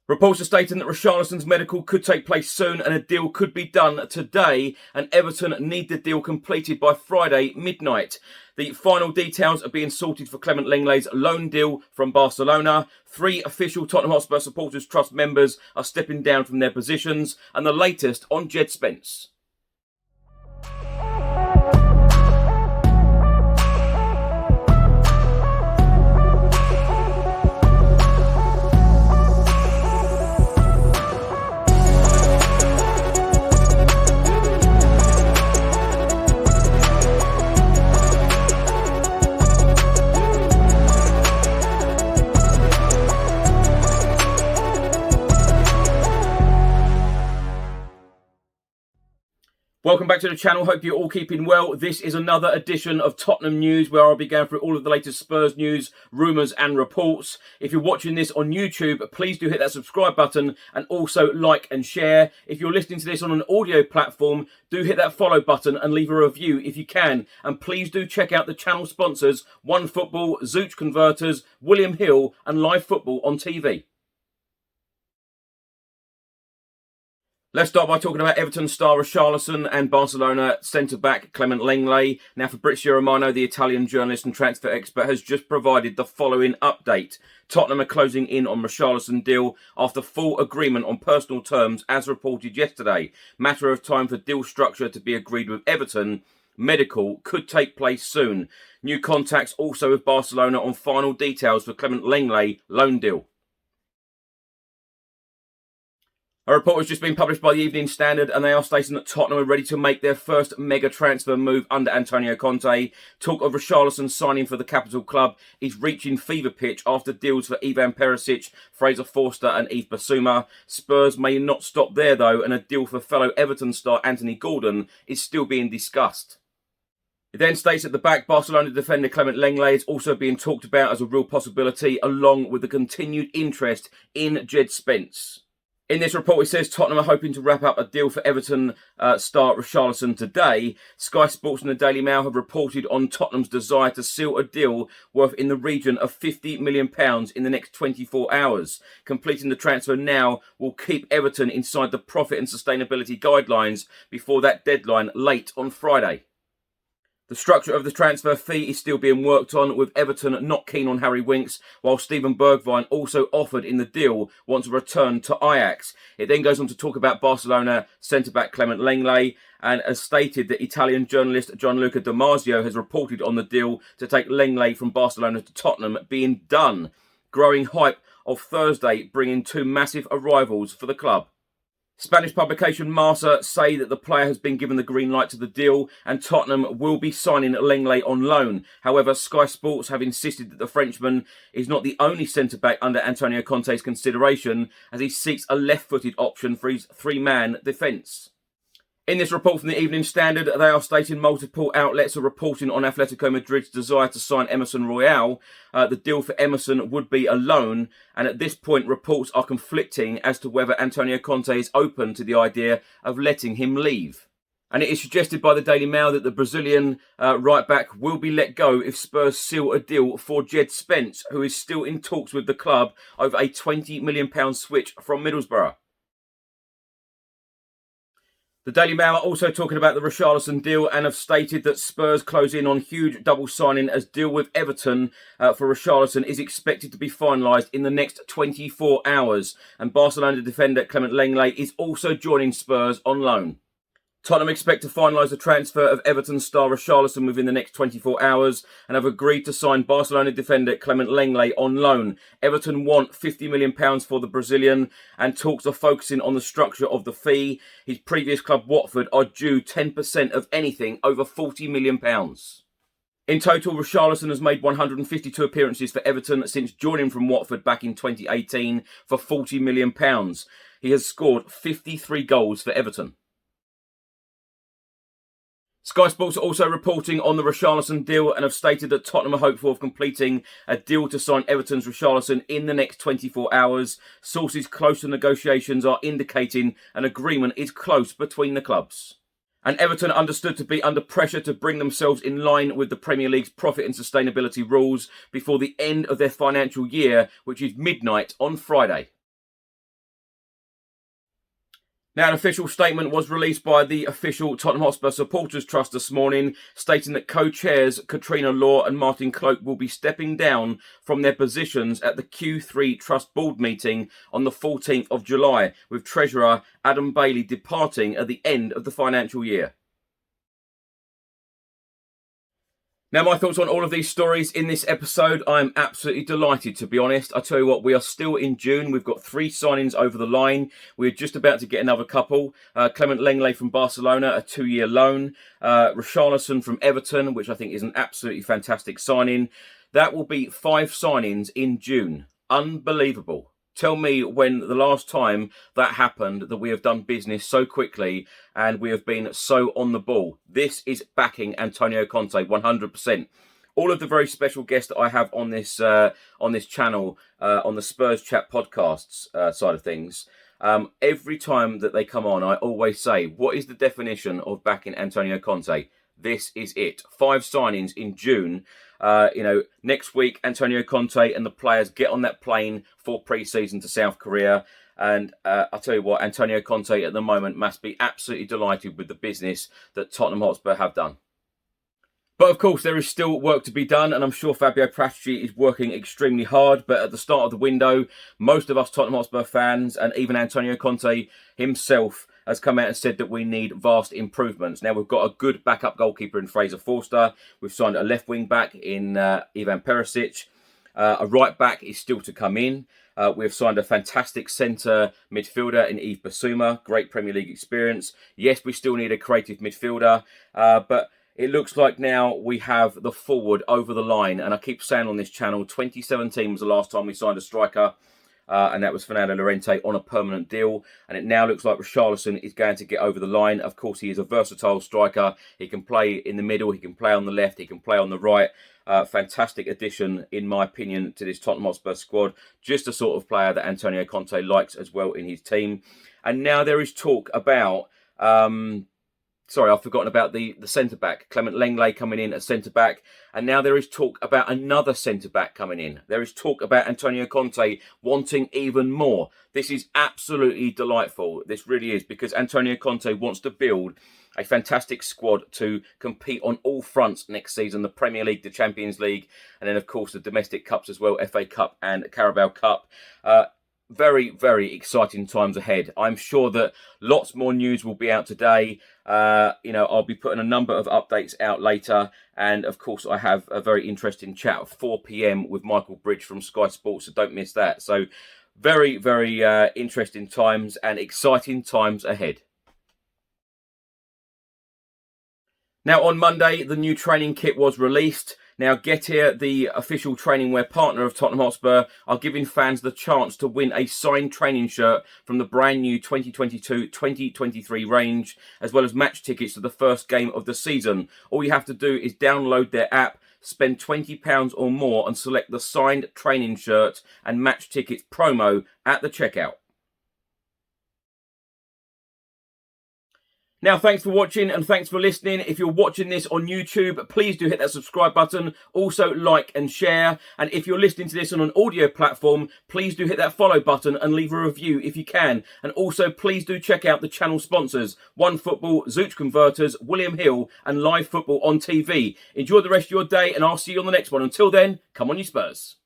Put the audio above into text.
Reports are stating that Richarlison's medical could take place soon and a deal could be done today, and Everton need the deal completed by Friday midnight. The final details are being sorted for Clement Lenglet's loan deal from Barcelona. 3 official Tottenham Hotspur Supporters Trust members are stepping down from their positions, and the latest on Jed Spence. Welcome back to the channel. Hope you're all keeping well. This is another edition of Tottenham News, where I'll be going through all of the latest Spurs news, rumours and reports. If you're watching this on YouTube, please do hit that subscribe button and also like and share. If you're listening to this on an audio platform, do hit that follow button and leave a review if you can. And please do check out the channel sponsors, OneFootball, Zooch Converters, William Hill and Live Football on TV. Let's start by talking about Everton star Richarlison and Barcelona centre-back Clement Lenglet. Now, Fabrizio Romano, the Italian journalist and transfer expert, has just provided the following update. Tottenham are closing in on Richarlison deal after full agreement on personal terms, as reported yesterday. Matter of time for deal structure to be agreed with Everton. Medical could take place soon. New contacts also with Barcelona on final details for Clement Lenglet loan deal. A report has just been published by the Evening Standard, and they are stating that Tottenham are ready to make their first mega transfer move under Antonio Conte. Talk of Richarlison signing for the capital club is reaching fever pitch after deals for Ivan Perisic, Fraser Forster and Yves Bissouma. Spurs may not stop there though, and a deal for fellow Everton star Anthony Gordon is still being discussed. It then states at the back, Barcelona defender Clement Lenglet is also being talked about as a real possibility, along with the continued interest in Jed Spence. In this report, it says Tottenham are hoping to wrap up a deal for Everton star Richarlison today. Sky Sports and the Daily Mail have reported on Tottenham's desire to seal a deal worth in the region of £50 million in the next 24 hours. Completing the transfer now will keep Everton inside the profit and sustainability guidelines before that deadline late on Friday. The structure of the transfer fee is still being worked on, with Everton not keen on Harry Winks, while Steven Bergwijn, also offered in the deal, wants a return to Ajax. It then goes on to talk about Barcelona centre-back Clement Lenglet, and as stated, the Italian journalist Gianluca Di Marzio has reported on the deal to take Lenglet from Barcelona to Tottenham being done. Growing hype of Thursday, bringing 2 massive arrivals for the club. Spanish publication Marca say that the player has been given the green light to the deal and Tottenham will be signing Lenglet on loan. However, Sky Sports have insisted that the Frenchman is not the only centre-back under Antonio Conte's consideration, as he seeks a left-footed option for his 3-man defence. In this report from the Evening Standard, they are stating multiple outlets are reporting on Atletico Madrid's desire to sign Emerson Royal. The deal for Emerson would be a loan, and at this point reports are conflicting as to whether Antonio Conte is open to the idea of letting him leave. And it is suggested by the Daily Mail that the Brazilian right-back will be let go if Spurs seal a deal for Jed Spence, who is still in talks with the club over a £20 million switch from Middlesbrough. The Daily Mail are also talking about the Richarlison deal and have stated that Spurs close in on huge double signing as deal with Everton for Richarlison is expected to be finalised in the next 24 hours. And Barcelona defender Clement Lenglet is also joining Spurs on loan. Tottenham expect to finalise the transfer of Everton star Richarlison within the next 24 hours and have agreed to sign Barcelona defender Clement Lenglet on loan. Everton want £50 million for the Brazilian, and talks are focusing on the structure of the fee. His previous club Watford are due 10% of anything over £40 million. In total, Richarlison has made 152 appearances for Everton since joining from Watford back in 2018 for £40 million. He has scored 53 goals for Everton. Sky Sports are also reporting on the Richarlison deal and have stated that Tottenham are hopeful of completing a deal to sign Everton's Richarlison in the next 24 hours. Sources close to negotiations are indicating an agreement is close between the clubs. And Everton are understood to be under pressure to bring themselves in line with the Premier League's profit and sustainability rules before the end of their financial year, which is midnight on Friday. Now, an official statement was released by the official Tottenham Hotspur Supporters Trust this morning, stating that co-chairs Katrina Law and Martin Cloak will be stepping down from their positions at the Q3 Trust Board meeting on the 14th of July, with Treasurer Adam Bailey departing at the end of the financial year. Now, my thoughts on all of these stories in this episode. I'm absolutely delighted, to be honest. I tell you what, we are still in June. We've got 3 signings over the line. We're just about to get another couple. Clement Lenglet from Barcelona, a 2-year loan. Richarlison from Everton, which I think is an absolutely fantastic signing. That will be 5 signings in June. Unbelievable. Tell me when the last time that happened that we have done business so quickly and we have been so on the ball. This is backing Antonio Conte 100%. All of the very special guests that I have on this channel, on the Spurs Chat podcasts side of things, every time that they come on, I always say, what is the definition of backing Antonio Conte? This is it. 5 signings in June. Next week, Antonio Conte and the players get on that plane for pre-season to South Korea. And I'll tell you what, Antonio Conte at the moment must be absolutely delighted with the business that Tottenham Hotspur have done. But of course, there is still work to be done, and I'm sure Fabio Paratici is working extremely hard. But at the start of the window, most of us Tottenham Hotspur fans, and even Antonio Conte himself, has come out and said that we need vast improvements. Now, we've got a good backup goalkeeper in Fraser Forster. We've signed a left wing back in Ivan Perisic. A right back is still to come in. We've signed a fantastic centre midfielder in Yves Bissouma. Great Premier League experience. Yes, we still need a creative midfielder, but it looks like now we have the forward over the line. And I keep saying on this channel, 2017 was the last time we signed a striker. And that was Fernando Llorente on a permanent deal. And it now looks like Richarlison is going to get over the line. Of course, he is a versatile striker. He can play in the middle. He can play on the left. He can play on the right. Fantastic addition, in my opinion, to this Tottenham Hotspur squad. Just the sort of player that Antonio Conte likes as well in his team. And now there is talk about... Sorry, I've forgotten about the centre-back. Clement Lenglet coming in at centre-back. And now there is talk about another centre-back coming in. There is talk about Antonio Conte wanting even more. This is absolutely delightful. This really is, because Antonio Conte wants to build a fantastic squad to compete on all fronts next season. The Premier League, the Champions League, and then, of course, the domestic cups as well, FA Cup and Carabao Cup. Very, very exciting times ahead. I'm sure that lots more news will be out today. I'll be putting a number of updates out later. And, of course, I have a very interesting chat at 4 p.m. with Michael Bridge from Sky Sports, so don't miss that. So, very, very interesting times and exciting times ahead. Now, on Monday, the new training kit was released. Now, Getir, the official training wear partner of Tottenham Hotspur, are giving fans the chance to win a signed training shirt from the brand new 2022-2023 range, as well as match tickets to the first game of the season. All you have to do is download their app, spend £20 or more, and select the signed training shirt and match tickets promo at the checkout. Now, thanks for watching and thanks for listening. If you're watching this on YouTube, please do hit that subscribe button. Also, like and share. And if you're listening to this on an audio platform, please do hit that follow button and leave a review if you can. And also, please do check out the channel sponsors, OneFootball, Zooch Converters, William Hill, and Live Football on TV. Enjoy the rest of your day, and I'll see you on the next one. Until then, come on, you Spurs.